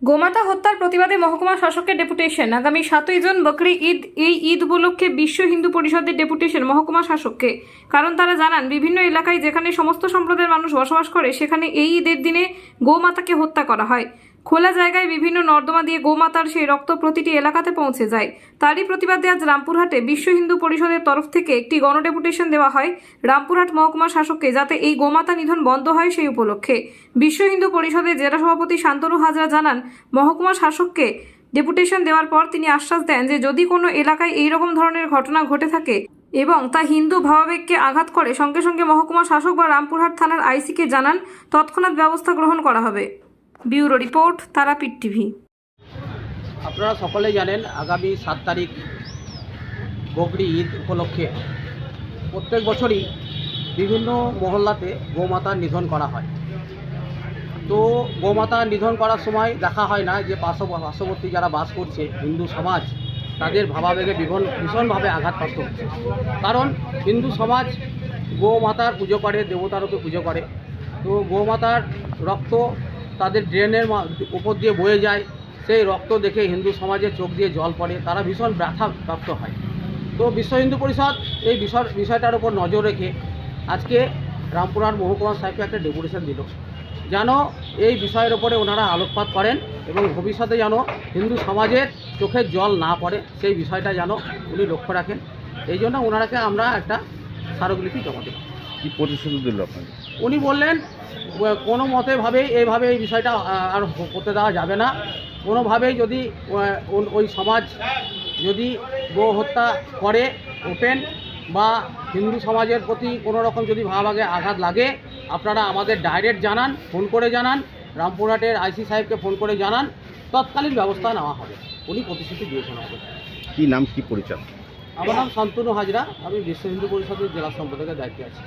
গোমাতা হত্যার প্রতিবাদে মহকুমা শাসকের ডেপুটেশন। আগামী 7ই জুন বকরি ঈদ। এই ঈদ উপলক্ষে বিশ্ব হিন্দু পরিষদের ডেপুটেশন মহকুমা শাসককে। কারণ তারা জানান বিভিন্ন এলাকায় যেখানে সমস্ত সম্প্রদায়ের মানুষ বসবাস করে সেখানে এই ঈদের দিনে গোমাতাকে হত্যা করা হয়। খোলা জায়গায় বিভিন্ন নর্দমা দিয়ে গোমাতার সেই রক্ত প্রতিটি এলাকাতে পৌঁছে যায়। তারই প্রতিবাদে আজ রামপুরহাটে বিশ্ব হিন্দু পরিষদের তরফ থেকে একটি গণডেপুটেশন দেওয়া হয় রামপুরহাট মহকুমা শাসককে, যাতে এই গোমাতা নিধন বন্ধ হয় সেই উপলক্ষে। বিশ্ব হিন্দু পরিষদের জেলা সভাপতি শান্তনু হাজরা জানান, মহকুমা শাসককে ডেপুটেশন দেওয়ার পর তিনি আশ্বাস দেন যে যদি কোনো এলাকায় এই রকম ধরনের ঘটনা ঘটে থাকে এবং তা হিন্দু ভাবাবেগকে আঘাত করে, সঙ্গে সঙ্গে মহকুমা শাসক বা রামপুরহাট থানার আইসিকে জানান, তৎক্ষণাৎ ব্যবস্থা গ্রহণ করা হবে। Bureau report, Tarapith TV. আপনারা সকলেই জানেন আগামী 7 তারিখ বকরি ঈদ উপলক্ষে প্রত্যেক বছরই বিভিন্ন মহল্লাতে গোমাতার নিধন করা হয়। তো গোমাতার নিধন করার সময় দেখা হয় না যে পার্শ্ববর্তী যারা বাস করছে হিন্দু সমাজ, তাদের ভাবাবেগে ভীষণভাবে আঘাতপ্রাপ্ত হচ্ছে। কারণ হিন্দু সমাজ গোমাতার পুজো করে, দেবতারূপে পুজো করে। তো গোমাতার রক্ত তাদের ড্রেনের উপর দিয়ে বয়ে যায়, সেই রক্ত দেখে হিন্দু সমাজের চোখ দিয়ে জল পড়ে, তারা ভীষণ ব্যথাপ্রাপ্ত হয়। তো বিশ্ব হিন্দু পরিষদ এই বিষয়টার উপর নজর রেখে আজকে রামপুরহাট মহকুমা সাহেবকে একটা ডেপুটেশন দিল, যেন এই বিষয়ের ওপরে ওনারা আলোকপাত করেন এবং ভবিষ্যতে যেন হিন্দু সমাজের চোখের জল না পড়ে সেই বিষয়টা যেন উনি লক্ষ্য রাখেন। এই জন্য ওনারাকে আমরা একটা স্মারকলিপি জমা দেব। কি প্রতিশ্রুতি দিল আপনাকে? উনি বললেন কোনো মতেভাবেই এইভাবে এই বিষয়টা আর করতে দেওয়া যাবে না। কোনোভাবেই যদি ওই সমাজ যদি গো হত্যা করে ওপেন বা হিন্দু সমাজের প্রতি কোনো রকম যদি ভাবাগে আঘাত লাগে, আপনারা আমাদের ডাইরেক্ট জানান, ফোন করে জানান, রামপুরহাটের আইসি সাহেবকে ফোন করে জানান, তৎকালীন ব্যবস্থা নেওয়া হবে। উনি প্রতিশ্রুতি দিয়েছেন আমাদের। কি নাম, কি পরিচয়? আমার নাম শান্তনু হাজরা, আমি বিশ্ব হিন্দু পরিষদের জেলা সম্পাদকের দায়িত্বে আছি।